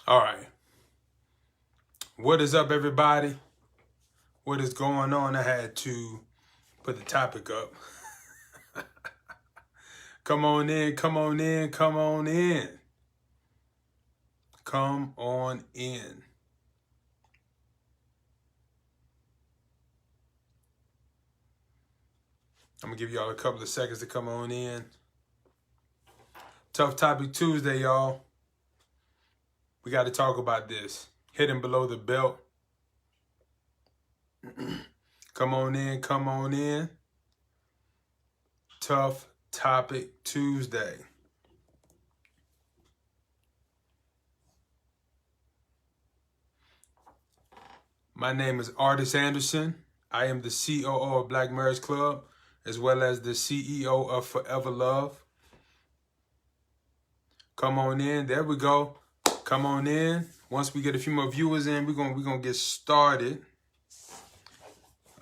All right. What is up, everybody? What is going on? I had to put the topic up. Come on in, come on in, come on in. Come on in. I'm going to give y'all a couple of seconds to come on in. Tough Topic Tuesday, y'all. We got to talk about this. Hidden below the belt. Come on in, come on in. Tough Topic Tuesday. My name is Artis Anderson. I am the COO of Black Marriage Club, as well as the CEO of Forever Love. Come on in. There we go. Come on in. Once we get a few more viewers in, we're gonna get started.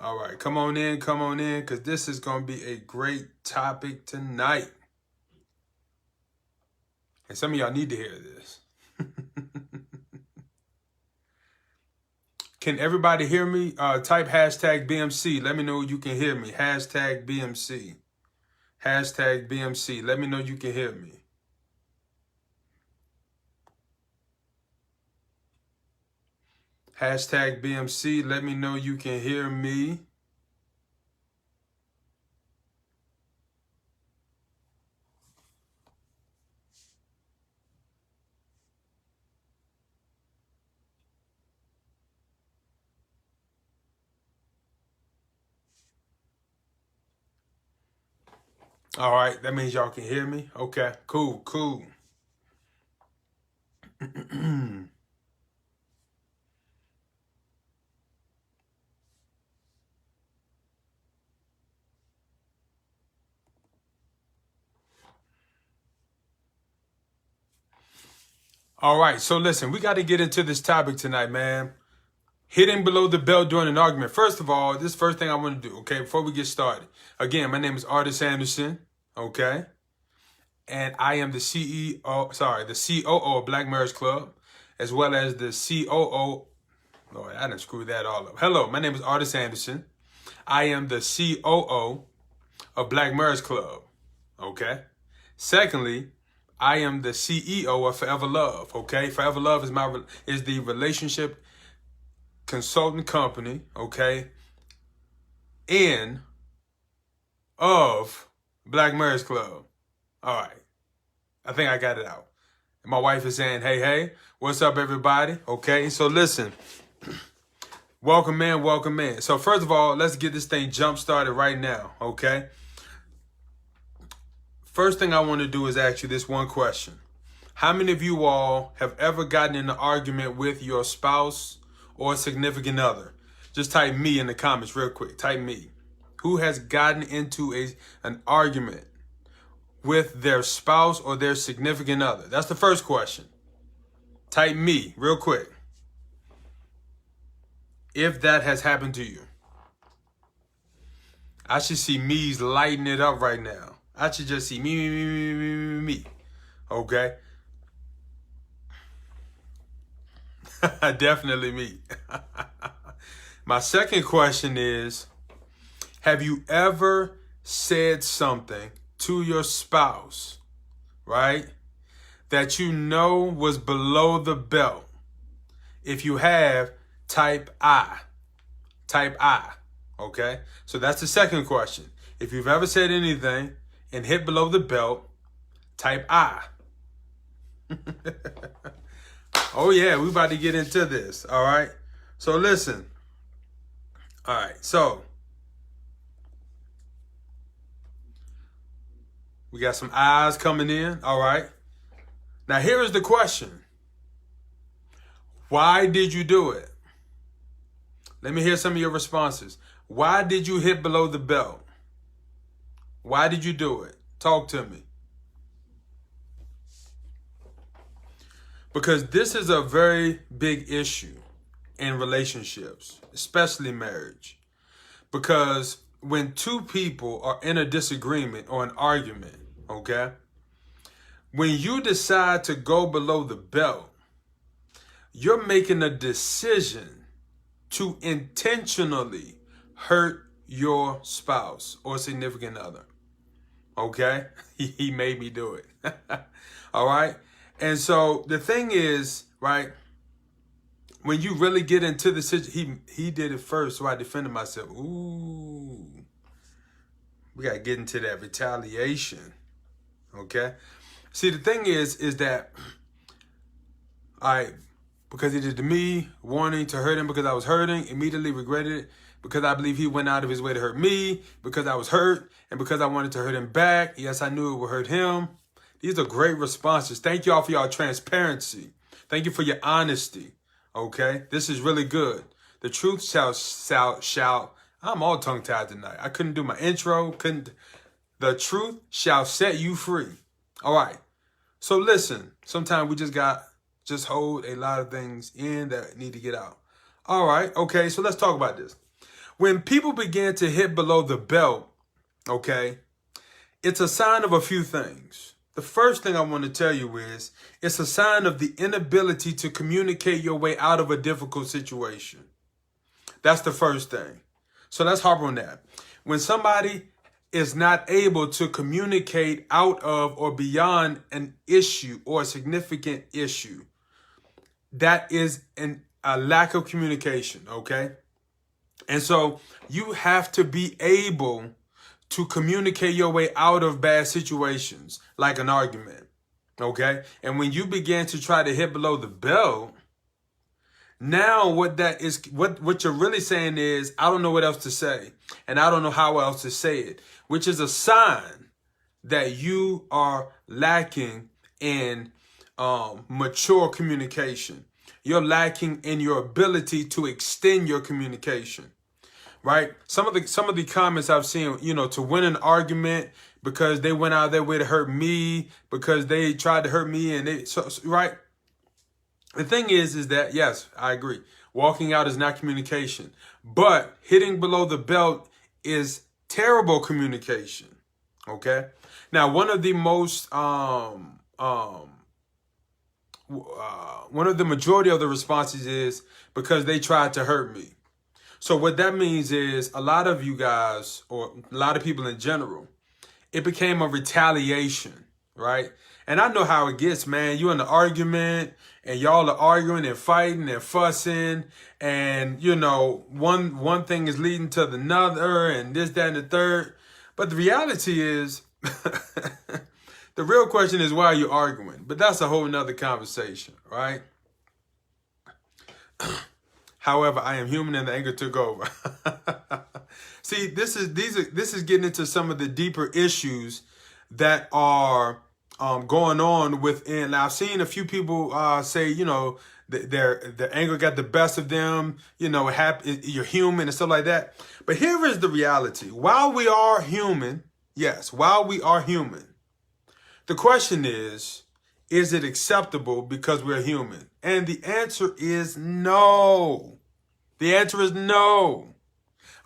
All right, come on in, because this is gonna be a great topic tonight. And some of y'all need to hear this. Can everybody hear me? Type hashtag BMC. Let me know you can hear me. Hashtag BMC. Hashtag BMC. Let me know you can hear me. Hashtag BMC. Let me know you can hear me. All right, that means y'all can hear me. Okay, cool. All right, so listen, we got to get into this topic tonight, man. Hitting below the belt during an argument. First of all, this is the first thing I want to do, okay, before we get started. Again, my name is Artis Anderson, okay? And I am the COO of Black Marriage Club, as well as the COO. Lord, I didn't screw that all up. Hello, my name is Artis Anderson. I am the COO of Black Marriage Club, okay? Secondly, I am the CEO of Forever Love, okay? Forever Love is the relationship consultant company, okay, of Black Marriage Club. All right. I think I got it out. My wife is saying, hey, what's up, everybody? Okay, so listen. Welcome in. So first of all, let's get this thing jump started right now, okay? First thing I want to do is ask you this one question. How many of you all have ever gotten in an argument with your spouse or significant other? Just type me in the comments real quick. Type me. Who has gotten into an argument with their spouse or their significant other? That's the first question. Type me real quick. If that has happened to you. I should see me's lighting it up right now. I should just see me. Okay? Definitely me. My second question is, have you ever said something to your spouse, right, that you know was below the belt? If you have, type I. Type I. Okay? So that's the second question. If you've ever said anything and hit below the belt, type I. Oh yeah, we about to get into this, all right? So listen. All right, so we got some eyes coming in, all right? Now here is the question. Why did you do it? Let me hear some of your responses. Why did you hit below the belt? Why did you do it? Talk to me. Because this is a very big issue in relationships, especially marriage. Because when two people are in a disagreement or an argument, okay, when you decide to go below the belt, you're making a decision to intentionally hurt your spouse or significant other. Okay? He made me do it. All right? And so the thing is, right, when you really get into the situation, he did it first, so I defended myself. Ooh. We got to get into that retaliation. Okay? See, the thing is that because he did it to me, wanting to hurt him because I was hurting, immediately regretted it because I believe he went out of his way to hurt me because I was hurt and because I wanted to hurt him back. Yes, I knew it would hurt him. These are great responses. Thank y'all for y'all transparency. Thank you for your honesty. Okay? This is really good. The truth shall, I'm all tongue-tied tonight. I couldn't do my intro. The truth shall set you free. All right. So listen, sometimes we just hold a lot of things in that need to get out. All right. Okay. So let's talk about this. When people begin to hit below the belt, okay, it's a sign of a few things. The first thing I want to tell you is it's a sign of the inability to communicate your way out of a difficult situation. That's the first thing. So let's harp on that. When somebody is not able to communicate out of or beyond an issue or a significant issue, that is a lack of communication, okay? And so you have to be able to communicate your way out of bad situations, like an argument, okay? And when you begin to try to hit below the belt, now what you're really saying is, I don't know what else to say, and I don't know how else to say it, which is a sign that you are lacking in mature communication. You're lacking in your ability to extend your communication, right? Some of the comments I've seen, to win an argument because they went out of their way to hurt me, because they tried to hurt me, and right? The thing is that, yes, I agree. Walking out is not communication, but hitting below the belt is terrible communication. Okay. Now, one of the majority of the responses is because they tried to hurt me. So what that means is a lot of you guys, or a lot of people in general, it became a retaliation, right? And I know how it gets, man. You in an argument and y'all are arguing and fighting and fussing, and one thing is leading to another and this, that, and the third. But the reality is, the real question is, why are you arguing? But that's a whole nother conversation, right? However, I am human and the anger took over. See, this is getting into some of the deeper issues that are going on within. Now, I've seen a few people say, their anger got the best of them. You're human and stuff like that. But here is the reality. While we are human, the question is it acceptable because we're human? And the answer is no. The answer is no.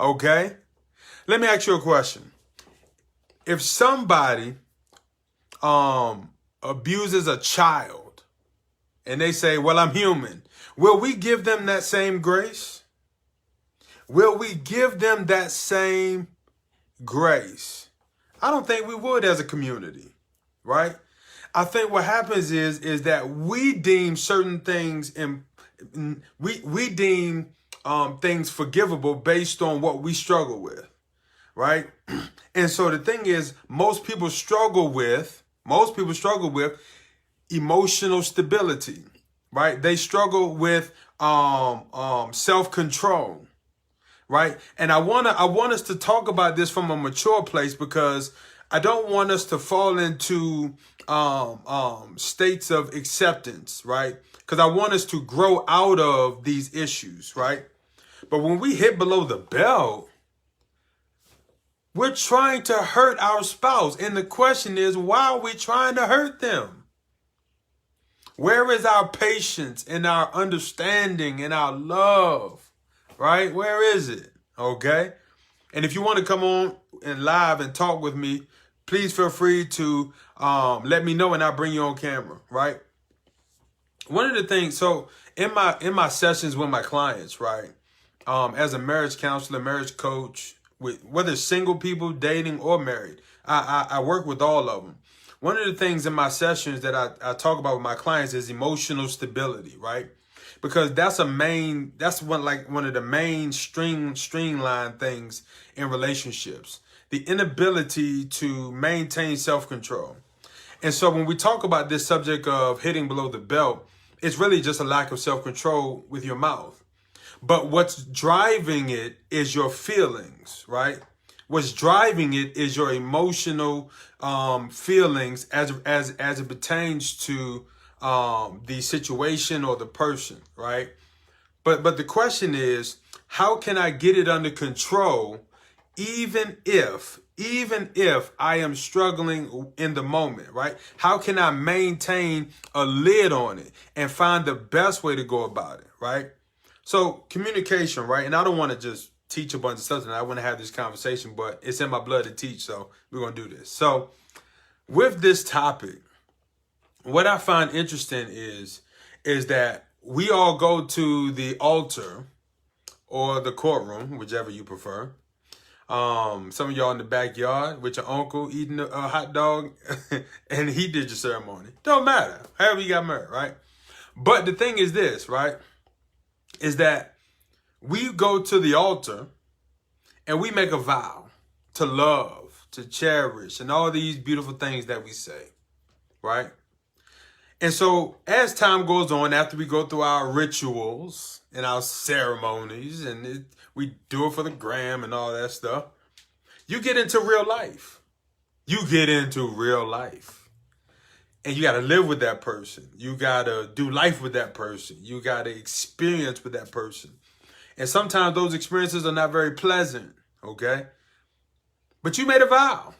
Okay? Let me ask you a question. If somebody abuses a child and they say, well, I'm human, will we give them that same grace? Will we give them that same grace? I don't think we would as a community, right? I think what happens is that we deem certain things, we deem things forgivable based on what we struggle with, right? And so the thing is, most people struggle with emotional stability, right? They struggle with self-control, right? And I want us to talk about this from a mature place, because I don't want us to fall into states of acceptance, right? Because I want us to grow out of these issues, right? But when we hit below the belt, we're trying to hurt our spouse. And the question is, why are we trying to hurt them? Where is our patience and our understanding and our love, right? Where is it? Okay? And if you want to come on and live and talk with me, please feel free to let me know and I'll bring you on camera, right? one of the things, so in my sessions with my clients, right? As a marriage counselor, marriage coach, with whether it's single people, dating, or married, I work with all of them. One of the things in my sessions that I talk about with my clients is emotional stability, right? Because that's one of the main streamline things in relationships. The inability to maintain self-control. And so when we talk about this subject of hitting below the belt, it's really just a lack of self-control with your mouth. But what's driving it is your feelings, right? What's driving it is your emotional feelings as it pertains to the situation or the person, right? But the question is, how can I get it under control even if I am struggling in the moment, right? How can I maintain a lid on it and find the best way to go about it, right? So communication, right? And I don't want to just teach a bunch of stuff, and I want to have this conversation, but it's in my blood to teach, so we're going to do this. So with this topic, what I find interesting is that we all go to the altar or the courtroom, whichever you prefer. Some of y'all in the backyard with your uncle eating a hot dog and he did your ceremony. Don't matter. However you got married, right? But the thing is this, right? Is that we go to the altar and we make a vow to love, to cherish, and all these beautiful things that we say, right? And so as time goes on, after we go through our rituals and our ceremonies, and we do it for the gram and all that stuff, you get into real life. You get into real life. And you got to live with that person. You got to do life with that person. You got to experience with that person. And sometimes those experiences are not very pleasant, okay? But you made a vow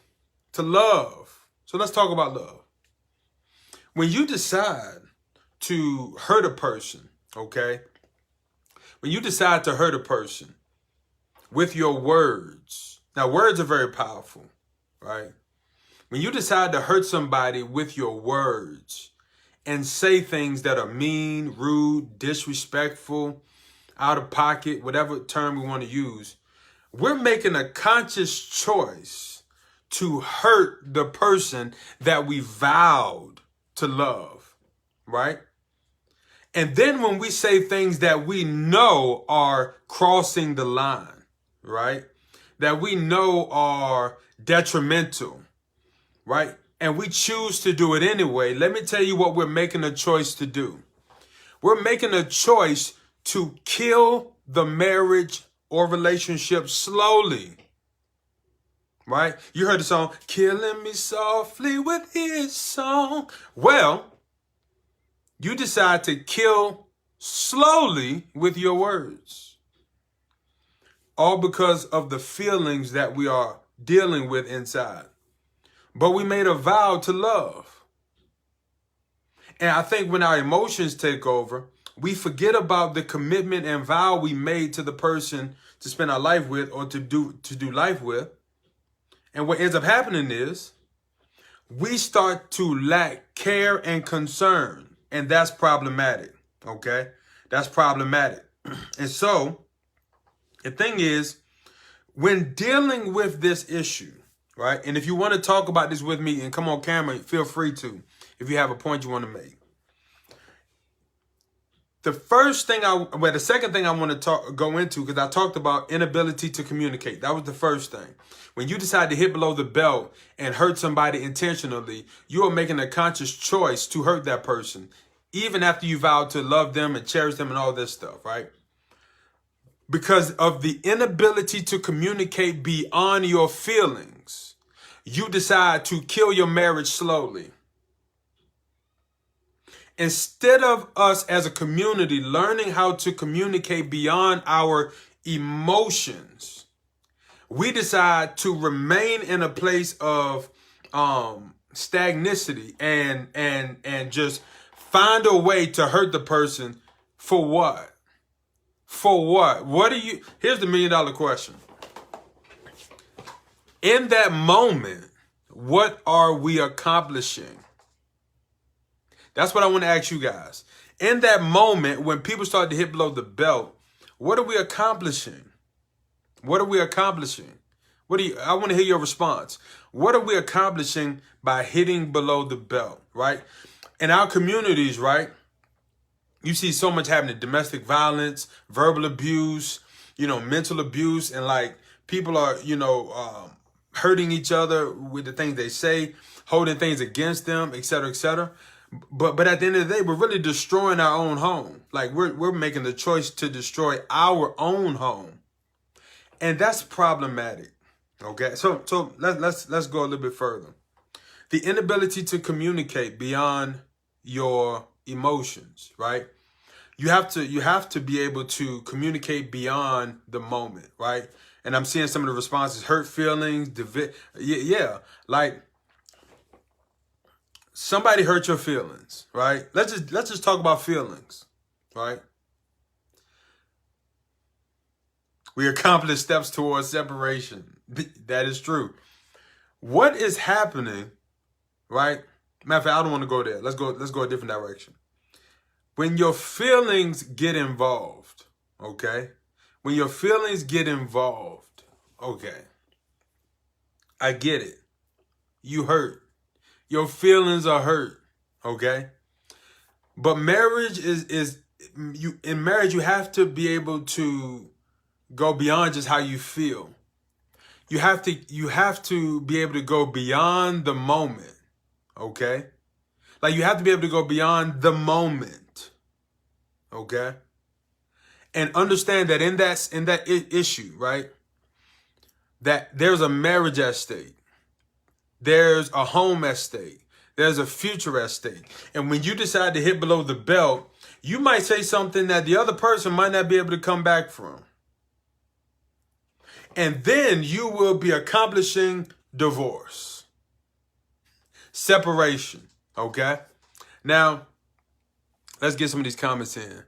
to love. So let's talk about love. When you decide to hurt a person, okay? When you decide to hurt a person with your words, now words are very powerful, right? When you decide to hurt somebody with your words and say things that are mean, rude, disrespectful, out of pocket, whatever term we want to use, we're making a conscious choice to hurt the person that we vowed to love, right? And then when we say things that we know are crossing the line, right? That we know are detrimental, right? And we choose to do it anyway. Let me tell you what we're making a choice to do. We're making a choice to kill the marriage or relationship slowly, right? You heard the song, "Killing Me Softly with His Song." Well, you decide to kill slowly with your words. All because of the feelings that we are dealing with inside. But we made a vow to love. And I think when our emotions take over, we forget about the commitment and vow we made to the person to spend our life with or to do life with. And what ends up happening is we start to lack care and concern. And that's problematic, okay? That's problematic. And so the thing is, when dealing with this issue, right? And if you want to talk about this with me and come on camera, feel free to, if you have a point you want to make. The second thing I want to go into, because I talked about inability to communicate. That was the first thing. When you decide to hit below the belt and hurt somebody intentionally, you are making a conscious choice to hurt that person, even after you vowed to love them and cherish them and all this stuff, right? Because of the inability to communicate beyond your feelings, you decide to kill your marriage slowly. Instead of us as a community learning how to communicate beyond our emotions, we decide to remain in a place of stagnicity and just find a way to hurt the person. For what? For what? Here's the $1 million question. In that moment, what are we accomplishing? That's what I want to ask you guys. In that moment, when people start to hit below the belt, what are we accomplishing? What are we accomplishing? I want to hear your response. What are we accomplishing by hitting below the belt, right? In our communities, right? You see so much happening: domestic violence, verbal abuse, mental abuse, and like people are, hurting each other with the things they say, holding things against them, et cetera, et cetera. But at the end of the day, we're really destroying our own home. Like we're making the choice to destroy our own home, and that's problematic. Okay, so let's go a little bit further. The inability to communicate beyond your emotions, right? You have to be able to communicate beyond the moment, right? And I'm seeing some of the responses: hurt feelings, like somebody hurt your feelings, right? Let's just talk about feelings, right? We accomplish steps towards separation. That is true. What is happening, right? Matter of fact, I don't want to go there. Let's go a different direction. When your feelings get involved, okay? When your feelings get involved, okay. I get it. You hurt. Your feelings are hurt, okay? But marriage in marriage you have to be able to go beyond just how you feel. You have to be able to go beyond the moment, okay? Like you have to be able to go beyond the moment, okay? And understand that in that issue, right? That there's a marriage at stake. There's a home at stake. There's a future at stake. And when you decide to hit below the belt, you might say something that the other person might not be able to come back from. And then you will be accomplishing divorce, separation, okay? Now, let's get some of these comments in.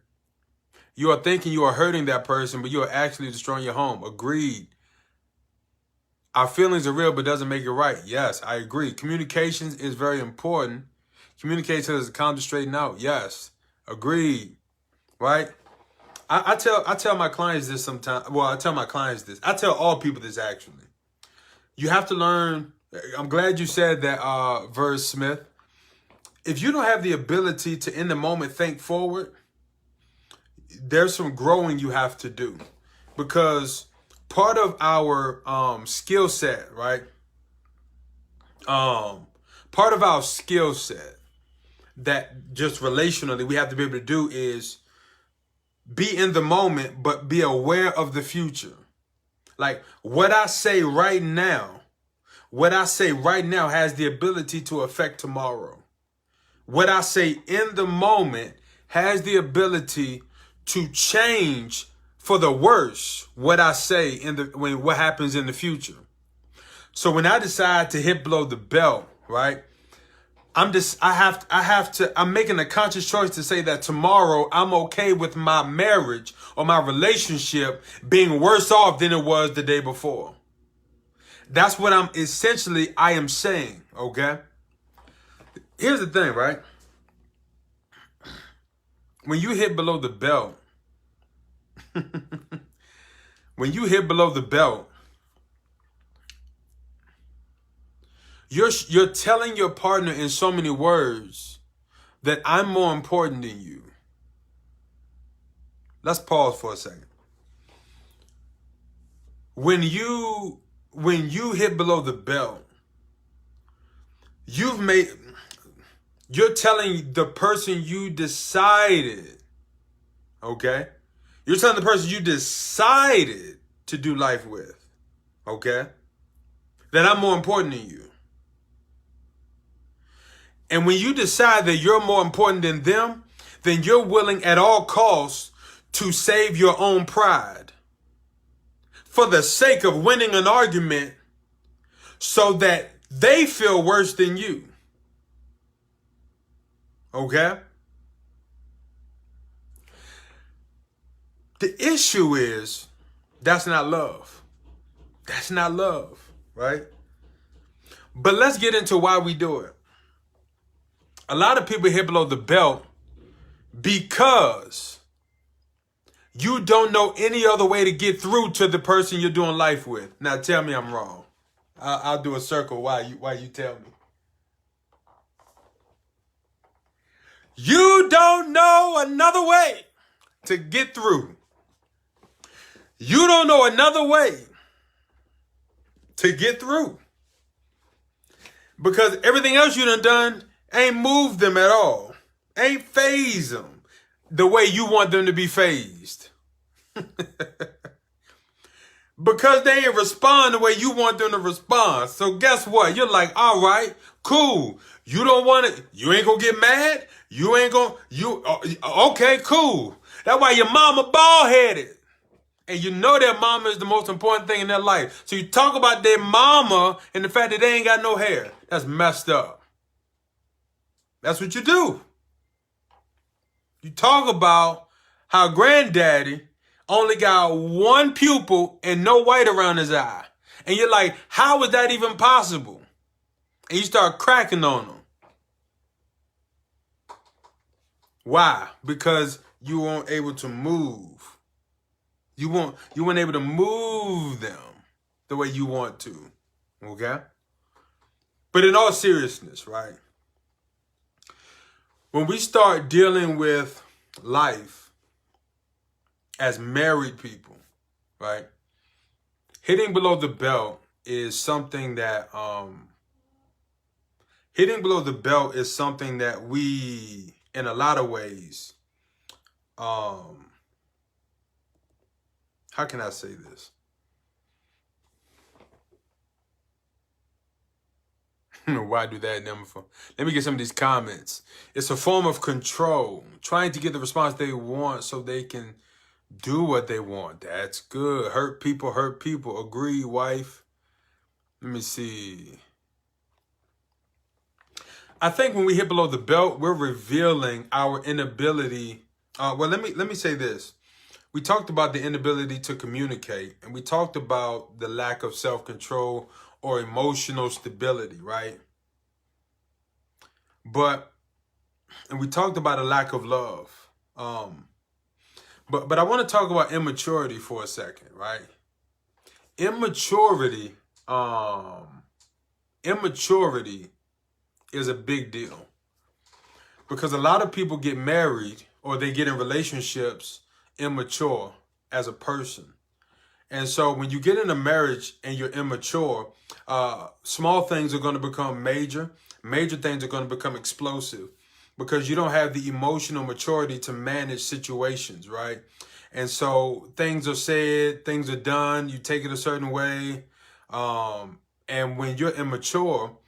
You are thinking you are hurting that person, but you are actually destroying your home. Agreed. Our feelings are real, but doesn't make it right. Yes, I agree. Communications is very important. Communicate so there's a counter straighten out. Yes, agreed. Right? I tell my clients this sometimes. Well, I tell my clients this. I tell all people this actually. You have to learn. I'm glad you said that, Verse Smith. If you don't have the ability to, in the moment, think forward, there's some growing you have to do. Because part of our skill set, right? Part of our skill set that just relationally we have to be able to do is be in the moment, but be aware of the future. Like what I say right now has the ability to affect tomorrow. What I say in the moment has the ability to change for the worse what I say what happens in the future. So when I decide to hit below the belt, right? I'm making a conscious choice to say that tomorrow I'm okay with my marriage or my relationship being worse off than it was the day before. That's what I am saying, okay? Here's the thing, right? When you hit below the belt, you're telling your partner in so many words that I'm more important than you. Let's pause for a second. When you hit below the belt, you're telling the person you decided, okay? You're telling the person you decided to do life with, okay? That I'm more important than you. And when you decide that you're more important than them, then you're willing at all costs to save your own pride for the sake of winning an argument so that they feel worse than you. Okay? The issue is that's not love. That's not love, right? But let's get into why we do it. A lot of people hit below the belt because you don't know any other way to get through to the person you're doing life with. Now tell me I'm wrong. I'll do a circle while you tell me. You don't know another way to get through. You don't know another way to get through. Because everything else you done ain't moved them at all. Ain't phased them the way you want them to be phased. Because they ain't respond the way you want them to respond. So guess what? You're like, all right, cool. You don't want it. You ain't gonna get mad. You ain't gonna, okay, cool. That's why your mama bald-headed. And you know their mama is the most important thing in their life. So you talk about their mama and the fact that they ain't got no hair. That's messed up. That's what you do. You talk about how granddaddy only got one pupil and no white around his eye. And you're like, how is that even possible? And you start cracking on them. Why? Because you weren't able to move. You weren't able to move them the way you want to. Okay? But in all seriousness, right? When we start dealing with life as married people, right? Hitting below the belt is something that we, in a lot of ways, how can I say this? Why do that number for? Let me get some of these comments. It's a form of control, trying to get the response they want so they can do what they want. That's good. Hurt people. Agree, wife. Let me see. I think when we hit below the belt, we're revealing our inability. Well, let me say this. We talked about the inability to communicate, and we talked about the lack of self-control or emotional stability, right? And we talked about a lack of love. But I want to talk about immaturity for a second, right? Immaturity is a big deal because a lot of people get married or they get in relationships immature as a person. And so when you get in a marriage and you're immature, small things are going to become major. Major things are going to become explosive because you don't have the emotional maturity to manage situations, right? And so things are said, things are done, you take it a certain way. And when you're immature,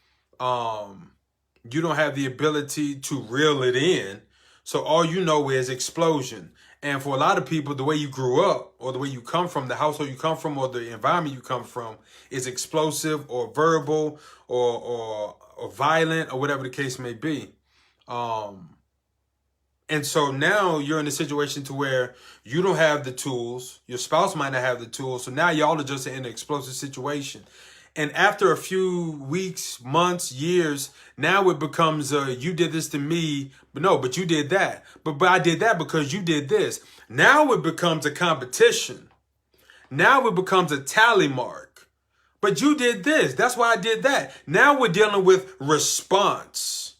you don't have the ability to reel it in. So all you know is explosion. And for a lot of people, the way you grew up or the way you come from, the household you come from or the environment you come from is explosive or verbal or violent or whatever the case may be. And so now you're in a situation to where you don't have the tools. Your spouse might not have the tools. So now y'all are just in an explosive situation. And after a few weeks, months, years, now it becomes, you did this to me, but you did that. But I did that because you did this. Now it becomes a competition. Now it becomes a tally mark. But you did this. That's why I did that. Now we're dealing with response.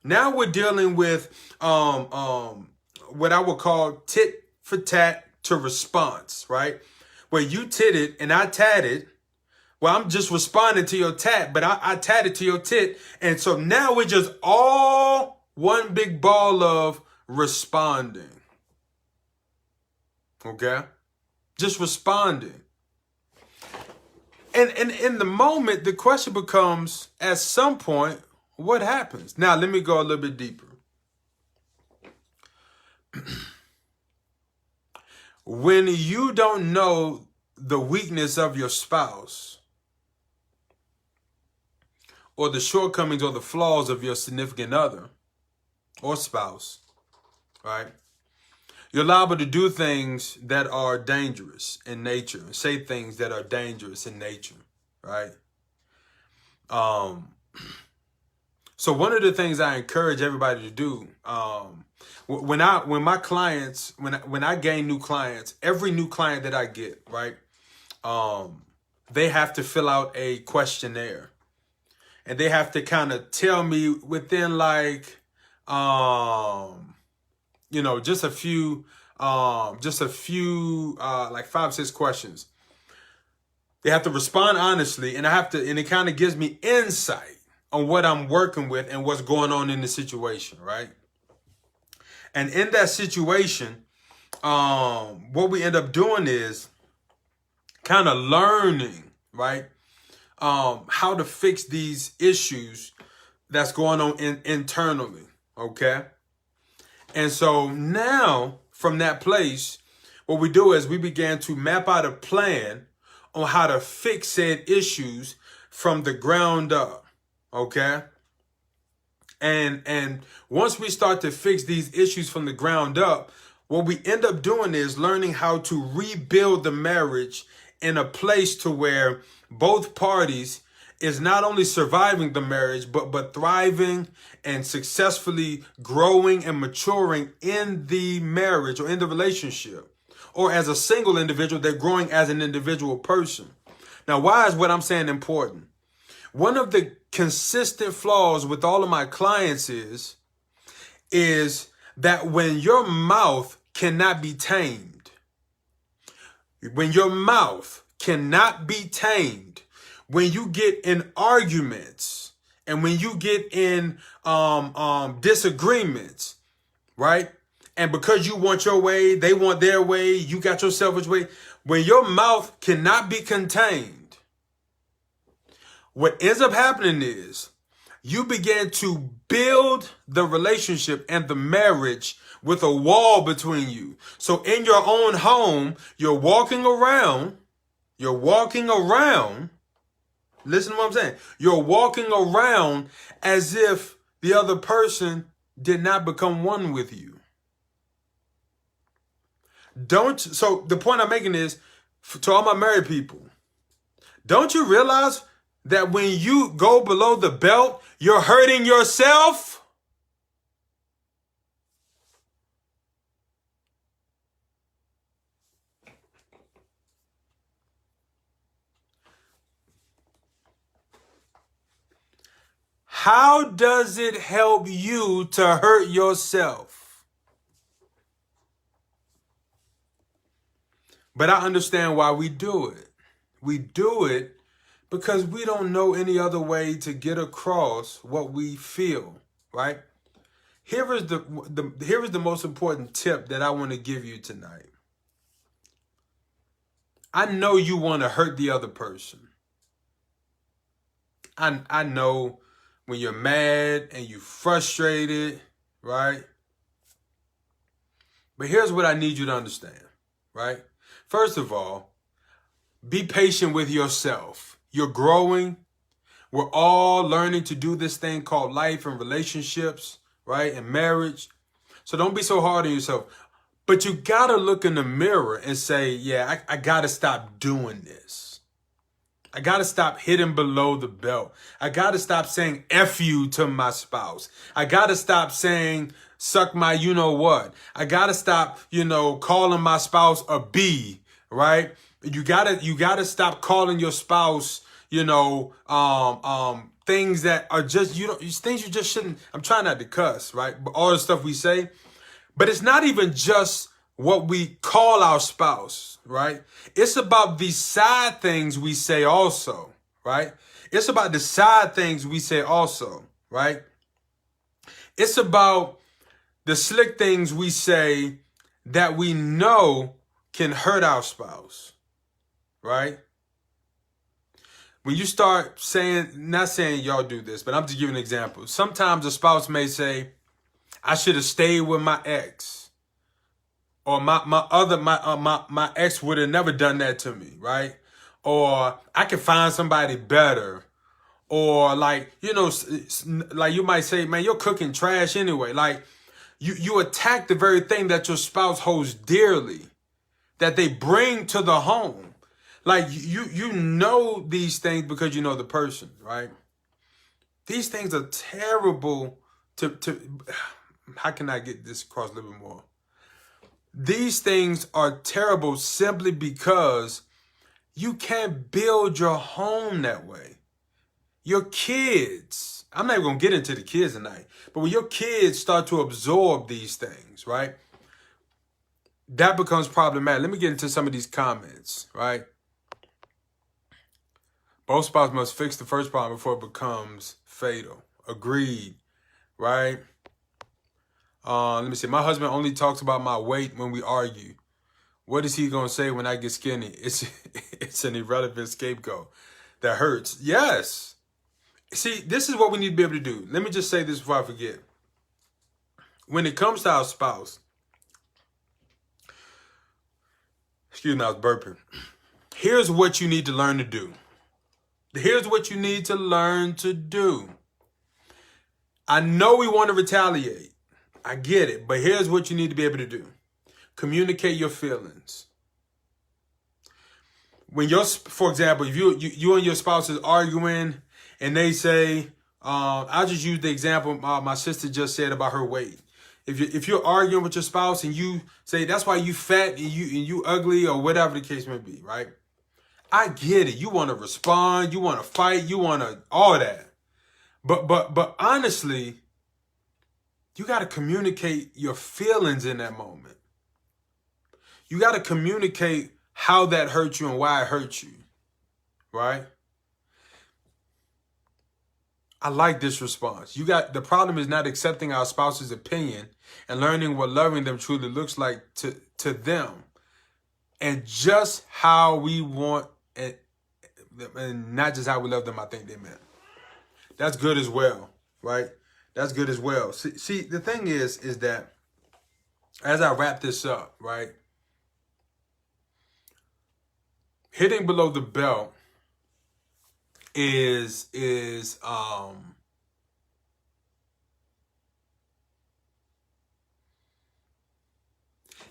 Now we're dealing with what I would call tit for tat to response, right? Where you titted and I tatted. Well, I'm just responding to your tat, but I tatted to your tit. And so now we're just all one big ball of responding. Okay? Just responding. And in the moment, the question becomes, at some point, what happens? Now, let me go a little bit deeper. When you don't know the weakness of your spouse, or the shortcomings or the flaws of your significant other or spouse, right? You're liable to do things that are dangerous in nature, say things that are dangerous in nature, right? So one of the things I encourage everybody to do, when I gain new clients, every new client that I get, right, they have to fill out a questionnaire, and they have to kind of tell me within like, just a few, like 5, 6 questions. They have to respond honestly, and and it kind of gives me insight on what I'm working with and what's going on in the situation, right? And in that situation, what we end up doing is kind of learning, right? How to fix these issues that's going on internally, okay? And so now, from that place, what we do is we began to map out a plan on how to fix said issues from the ground up, okay? And once we start to fix these issues from the ground up, what we end up doing is learning how to rebuild the marriage in a place to where both parties is not only surviving the marriage, but thriving and successfully growing and maturing in the marriage or in the relationship. Or as a single individual, they're growing as an individual person. Now, why is what I'm saying important? One of the consistent flaws with all of my clients is that when your mouth cannot be tamed, when your mouth cannot be tamed, when you get in arguments and when you get in disagreements, right? And because you want your way, they want their way, you got your selfish way. When your mouth cannot be contained, what ends up happening is you begin to build the relationship and the marriage with a wall between you. So in your own home, you're walking around, listen to what I'm saying. You're walking around as if the other person did not become one with you. So the point I'm making is, to all my married people, don't you realize that when you go below the belt, you're hurting yourself? How does it help you to hurt yourself? But I understand why we do it. We do it because we don't know any other way to get across what we feel, right? Here is the most important tip that I want to give you tonight. I know you want to hurt the other person. I know when you're mad and you're frustrated, right? But here's what I need you to understand, right? First of all, be patient with yourself. You're growing. We're all learning to do this thing called life and relationships, right? And marriage. So don't be so hard on yourself. But you got to look in the mirror and say, yeah, I got to stop doing this. I got to stop hitting below the belt. I got to stop saying F you to my spouse. I got to stop saying suck my you know what. I got to stop, calling my spouse a B, right? You got to stop calling your spouse, things that are just, things you just shouldn't. I'm trying not to cuss, right? But all the stuff we say. But it's not even just what we call our spouse, right? It's about the side things we say also, right? It's about the side things we say also, right? It's about the slick things we say that we know can hurt our spouse, right? When you start saying, not saying y'all do this, but I'm just giving an example. Sometimes a spouse may say, I should have stayed with my ex. Or my ex would have never done that to me, right? Or I could find somebody better. Or like you might say, man, you're cooking trash anyway. Like you attack the very thing that your spouse holds dearly, that they bring to the home. Like you know these things because you know the person, right? These things are terrible to how can I get this across a little bit more? These things are terrible simply because you can't build your home that way. Your kids, I'm not even going to get into the kids tonight, but when your kids start to absorb these things, right, that becomes problematic. Let me get into some of these comments, right? Both spouses must fix the first problem before it becomes fatal. Agreed, right? Let me see. My husband only talks about my weight when we argue. What is he going to say when I get skinny? It's an irrelevant scapegoat that hurts. Yes. See, this is what we need to be able to do. Let me just say this before I forget. When it comes to our spouse, excuse me, I was burping. Here's what you need to learn to do. Here's what you need to learn to do. I know we want to retaliate. I get it. But here's what you need to be able to do. Communicate your feelings. When for example, if you and your spouse is arguing and they say, I'll just use the example my sister just said about her weight. If you're arguing with your spouse and you say that's why you fat and you ugly or whatever the case may be, right? I get it. You want to respond, you want to fight, you want to all that. But honestly, you got to communicate your feelings in that moment. You got to communicate how that hurt you and why it hurt you, right? I like this response. The problem is not accepting our spouse's opinion and learning what loving them truly looks like to them, and just how we want it, and not just how we love them. I think they meant that's good as well, right? That's good as well. See, the thing is that as I wrap this up, right? Hitting below the belt is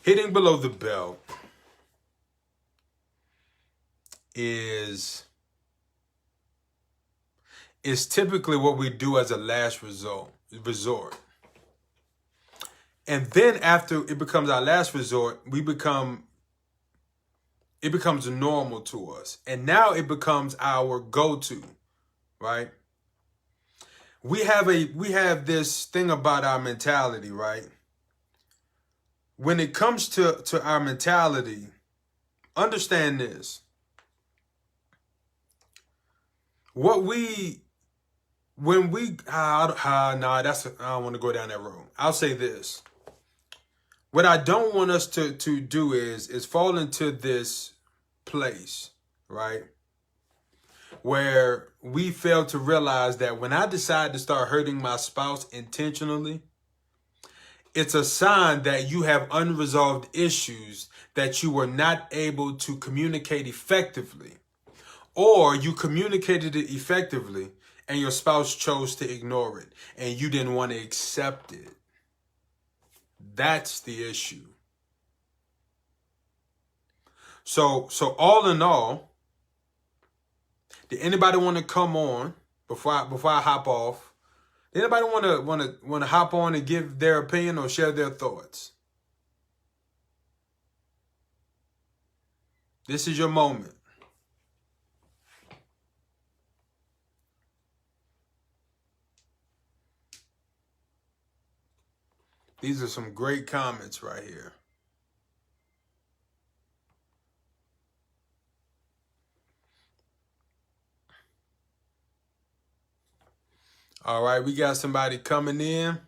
hitting below the belt is typically what we do as a last resort. And then after it becomes our last resort, it becomes normal to us. And now it becomes our go-to, right? We have this thing about our mentality, right? When it comes to our mentality, understand this. I don't want to go down that road. I'll say this. What I don't want us to do is fall into this place, right? Where we fail to realize that when I decide to start hurting my spouse intentionally, it's a sign that you have unresolved issues that you were not able to communicate effectively. Or you communicated it effectively and your spouse chose to ignore it and you didn't want to accept it. That's the issue. So all in all, did anybody want to come on before I hop off? Did anybody want to hop on and give their opinion or share their thoughts? This is your moment. These are some great comments right here. All right, we got somebody coming in.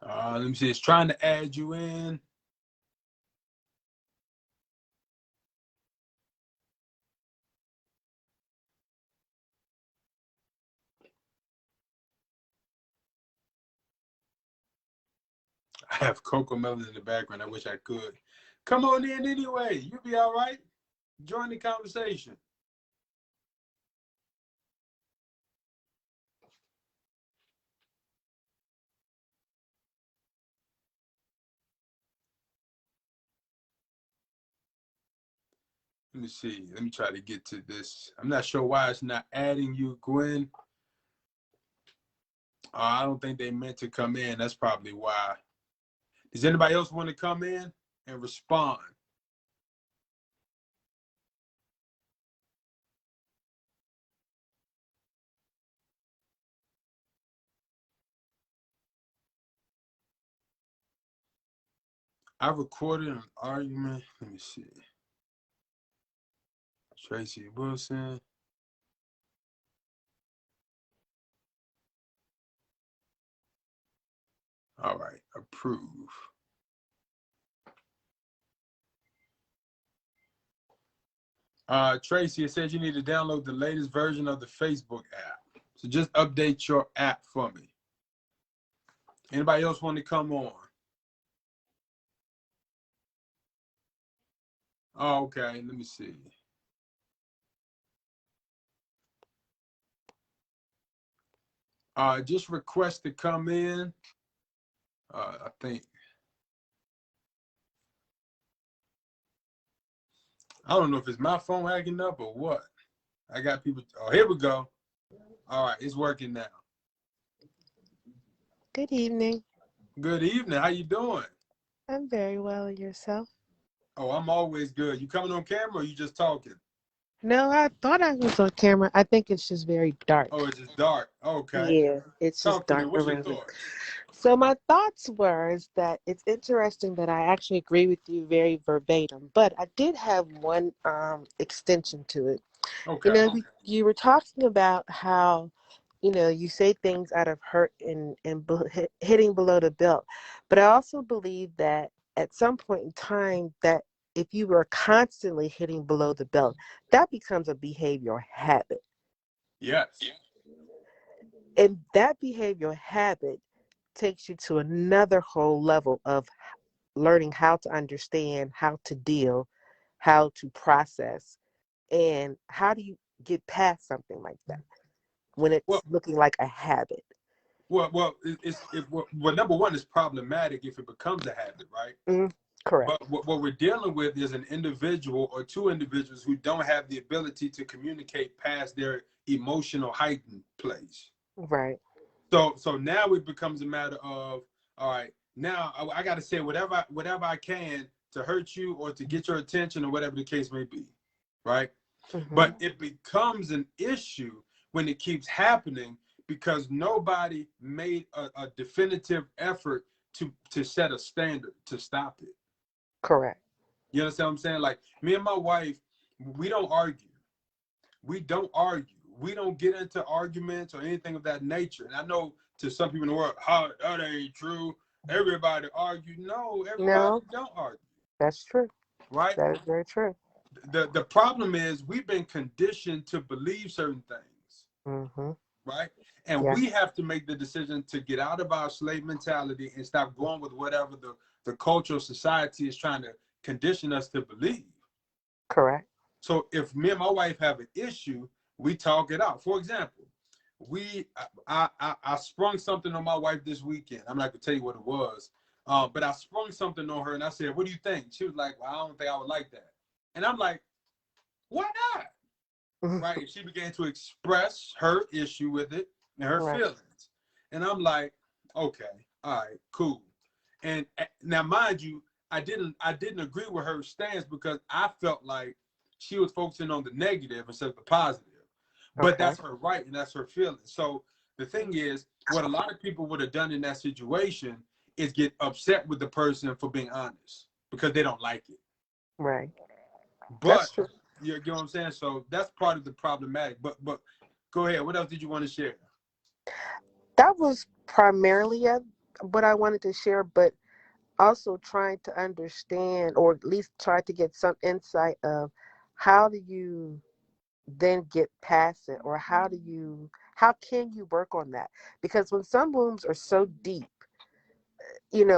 Let me see. It's trying to add you in. I have Coco Melon in the background. I wish I could. Come on in anyway. You'll be all right. Join the conversation. Let me see. Let me try to get to this. I'm not sure why it's not adding you, Gwen. I don't think they meant to come in. That's probably why. Does anybody else want to come in and respond? I recorded an argument. Let me see. Tracy Wilson. All right, approve. Tracy, it says you need to download the latest version of the Facebook app. So just update your app for me. Anybody else want to come on? Oh, okay, let me see. Just request to come in. I think. I don't know if it's my phone acting up or what. I got people. Oh, here we go. All right, it's working now. Good evening. Good evening. How you doing? I'm very well. Yourself? Oh, I'm always good. You coming on camera or you just talking? No, I thought I was on camera. I think it's just very dark. Oh, it's just dark. Okay. Yeah, it's just Talk to me. dark What's your around me. thoughts? So my thoughts were is that it's interesting that I actually agree with you very verbatim, but I did have one extension to it. You Okay. know, you were talking about how, you say things out of hurt and hitting below the belt. But I also believe that at some point in time that if you were constantly hitting below the belt, that becomes a behavioral habit. Yes. And that behavioral habit takes you to another whole level of learning how to understand, how to deal, how to process, and how do you get past something like that when Well, it's looking like a habit. well, number one, it's problematic if it becomes a habit, right? Mm, correct. But what we're dealing with is an individual or two individuals who don't have the ability to communicate past their emotional heightened place. Right. So now it becomes a matter of, all right, now I got to say whatever I can to hurt you or to get your attention or whatever the case may be, right? Hmm. But it becomes an issue when it keeps happening because nobody made a definitive effort to set a standard to stop it. Correct. You understand what I'm saying? Like me and my wife, we don't argue. We don't argue. We don't get into arguments or anything of that nature. And I know to some people in the world, how that ain't true. Everybody argue. No, everybody No, don't argue. that's true. Right? That is very true. The problem is we've been conditioned to believe certain things. Hmm. Right? And Yeah. we have to make the decision to get out of our slave mentality and stop going with whatever the cultural society is trying to condition us to believe. Correct. So if me and my wife have an issue, we talk it out. For example, I sprung something on my wife this weekend. I'm not gonna tell you what it was, but I sprung something on her and I said, "What do you think?" She was like, "Well, I don't think I would like that." And I'm like, "Why not?" Right? And she began to express her issue with it and her Right. feelings. And I'm like, "Okay, all right, cool." And now, mind you, I didn't agree with her stance because I felt like she was focusing on the negative instead of the positive. But Okay. that's her right and that's her feeling. So the thing is, what a lot of people would have done in that situation is get upset with the person for being honest because they don't like it. Right. But That's true. you get what I'm saying? So that's part of the problematic. But go ahead. What else did you want to share? That was primarily what I wanted to share, but also trying to understand or at least try to get some insight of how do you then get past it, or how can you work on that, because when some wounds are so deep,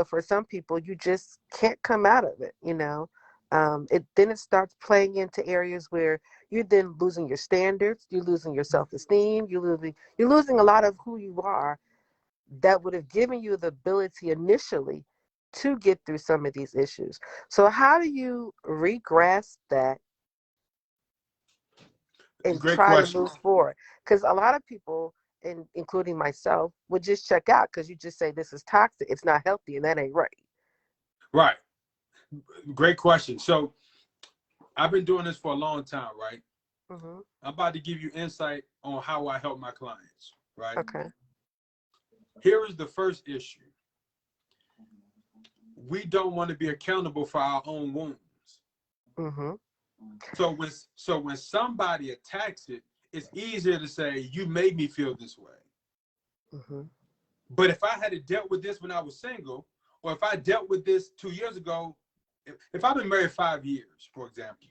for some people, you just can't come out of it. Then it starts playing into areas where you're then losing your standards, you're losing your self-esteem, you're losing a lot of who you are that would have given you the ability initially to get through some of these issues. So how do you regrasp that and Great try to question. move forward? Because a lot of people, and including myself, would just check out because you just say this is toxic, it's not healthy, and that ain't right. Right. Great question. So I've been doing this for a long time, right? Hmm. I'm about to give you insight on how I help my clients, right? Okay. Here is the first issue. We don't want to be accountable for our own wounds. Hmm. So when somebody attacks it, it's easier to say, you made me feel this way. Hmm. But if I had to dealt with this when I was single, or if I dealt with this 2 years ago, if I've been married 5 years, for example,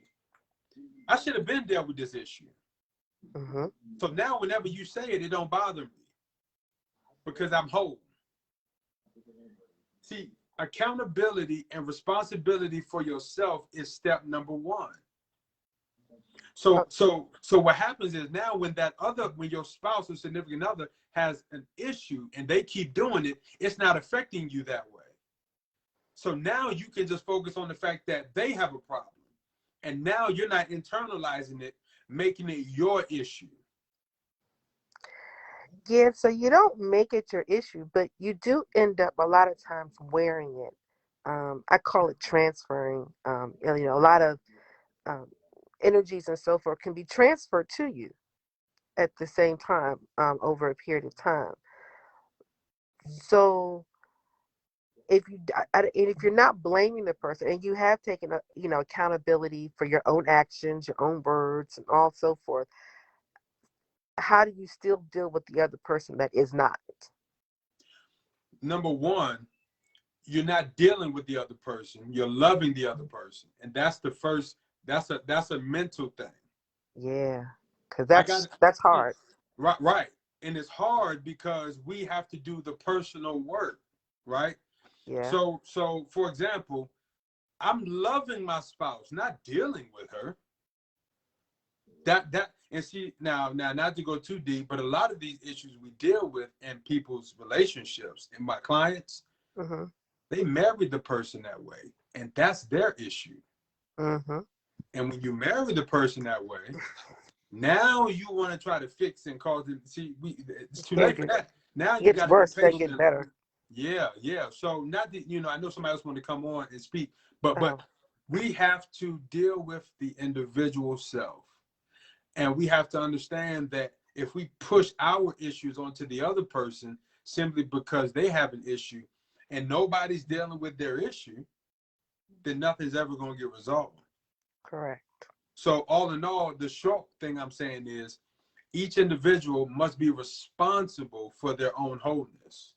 I should have been dealt with this issue. Hmm. So now whenever you say it, it don't bother me because I'm whole. See, accountability and responsibility for yourself is step number one. So what happens is now when your spouse or significant other has an issue and they keep doing it, it's not affecting you that way. So now you can just focus on the fact that they have a problem. And now you're not internalizing it, making it your issue. Yeah, so you don't make it your issue, but you do end up a lot of times wearing it. I call it transferring. A lot of um, energies and so forth can be transferred to you at the same time over a period of time. So and if you're not blaming the person and you have taken accountability for your own actions, your own words, and all so forth, how do you still deal with the other person that is not? Number one, you're not dealing with the other person. You're loving the other person. And that's the first, that's a mental thing. Yeah, because I got that's it. hard. Right, right. And it's hard because we have to do the personal work, right? Yeah. So for example, I'm loving my spouse, not dealing with her. That and see now not to go too deep, but a lot of these issues we deal with in people's relationships and my clients, Mhm. they married the person that way, and that's their issue. Mhm. And when you marry the person that way, now you want to try to fix and cause it. See, it's too Can't late for do. that. Now It you gets got to be worse. Doesn't patient get and better. yeah, yeah. So not that I know somebody else want to come on and speak, but Oh, we have to deal with the individual self, and we have to understand that if we push our issues onto the other person simply because they have an issue, and nobody's dealing with their issue, then nothing's ever going to get resolved. correct. So all in all, the short thing I'm saying is each individual must be responsible for their own wholeness.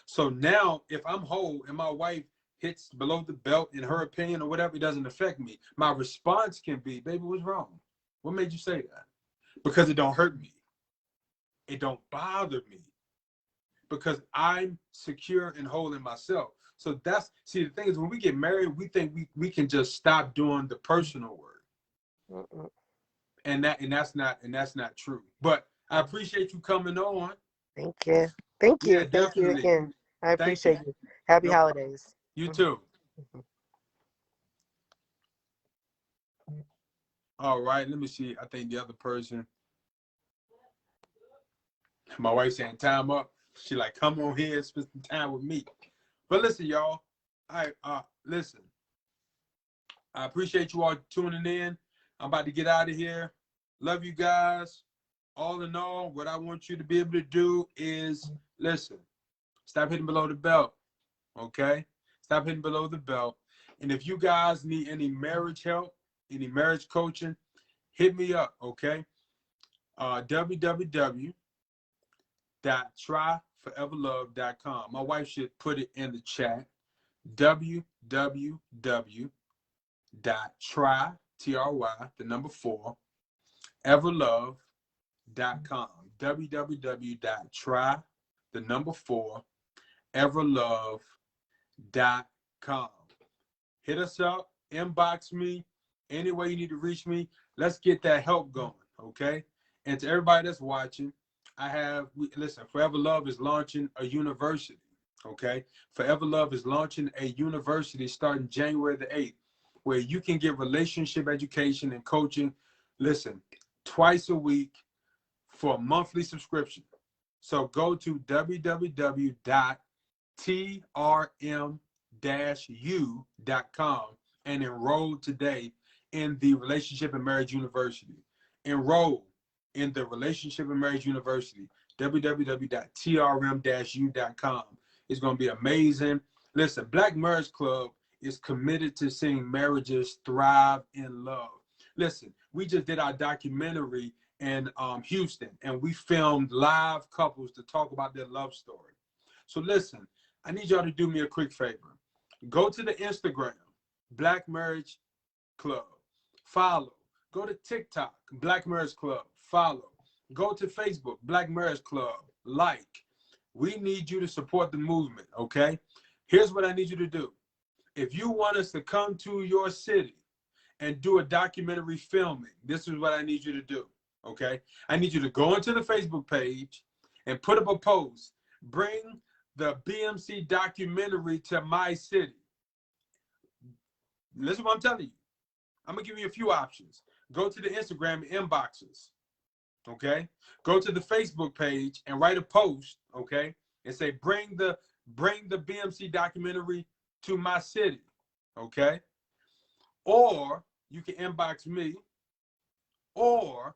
So now, if I'm whole and my wife hits below the belt in her opinion or whatever, it doesn't affect me. My response can be, baby, what's wrong? What made you say that? Because it don't hurt me. It don't bother me because I'm secure and whole in myself. So the thing is when we get married, we think we can just stop doing the personal work. Mm-mm. And that's not true. But I appreciate you coming on. Thank you. Thank Yeah, you. Thank you definitely. again. I Thank you. appreciate you. Happy No problem. holidays. You Mhm. too. Mhm. All right. Let me see. I think the other person, my wife saying time up. She like, come on here and spend some time with me. But listen, y'all. Listen. I appreciate you all tuning in. I'm about to get out of here. Love you guys. All in all, what I want you to be able to do is listen. Stop hitting below the belt. Okay? Stop hitting below the belt. And if you guys need any marriage help, any marriage coaching, hit me up, okay? www.tryforeverlove.com. My wife should put it in the chat. www.try, T-R-Y, the number 4, everlove.com. www.try, the number 4, everlove.com. Hit us up, inbox me, any way you need to reach me. Let's get that help going, okay? And to everybody that's watching, listen, Forever Love is launching a university, okay? Forever Love is launching a university starting January the 8th, where you can get relationship education and coaching, listen, twice a week for a monthly subscription. So go to www.trm-u.com and enroll today in the Relationship and Marriage University. Enroll in the Relationship and Marriage University, www.trm-u.com. It's going to be amazing. Listen, Black Marriage Club is committed to seeing marriages thrive in love. Listen, we just did our documentary in Houston, and we filmed live couples to talk about their love story. So listen, I need y'all to do me a quick favor. Go to the Instagram, Black Marriage Club, follow. Go to TikTok, Black Marriage Club, follow. Go to Facebook, Black Marriage Club, like. We need you to support the movement, okay? Here's what I need you to do. If you want us to come to your city and do a documentary filming, this is what I need you to do, okay? I need you to go into the Facebook page and put up a post. Bring the BMC documentary to my city. Listen to what I'm telling you. I'm going to give you a few options. Go to the Instagram inboxes, okay? Go to the Facebook page and write a post, okay? And say, bring the BMC documentary to my city, okay? Or you can inbox me, or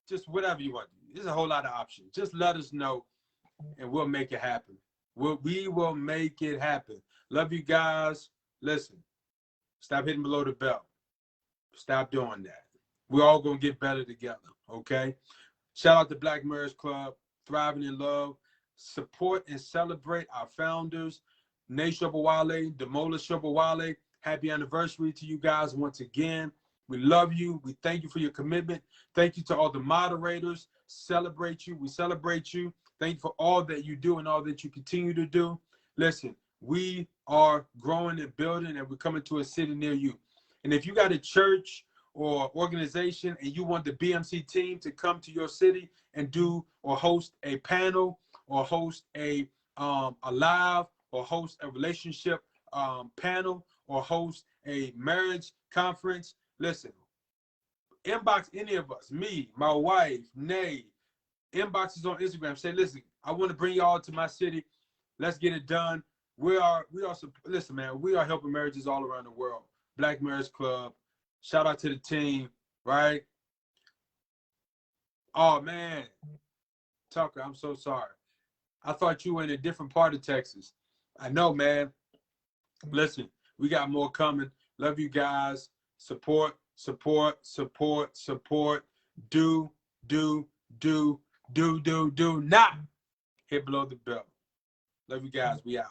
just whatever you want. There's a whole lot of options. Just let us know, and we'll make it happen. We will make it happen. Love you guys. Listen, stop hitting below the belt. Stop doing that. We're all going to get better together, okay? Shout out to Black Marriage Club, Thriving in Love. Support and celebrate our founders, Nate Shobawale, Demola Shobawale. Happy anniversary to you guys once again. We love you. We thank you for your commitment. Thank you to all the moderators. Celebrate you. We celebrate you. Thank you for all that you do and all that you continue to do. Listen, we are growing and building, and we're coming to a city near you. And if you got a church or organization and you want the BMC team to come to your city and do or host a panel or host a live or host a relationship panel or host a marriage conference, listen, inbox any of us, me, my wife, Nay, inboxes on Instagram. Say, listen, I want to bring y'all to my city. Let's get it done. Listen, man, we are helping marriages all around the world. Black Marriage Club. Shout out to the team, right? Oh, man. Tucker, I'm so sorry. I thought you were in a different part of Texas. I know, man. Listen, we got more coming. Love you guys. Support, support, support, support. Do not hit below the belt. Love you guys. We out.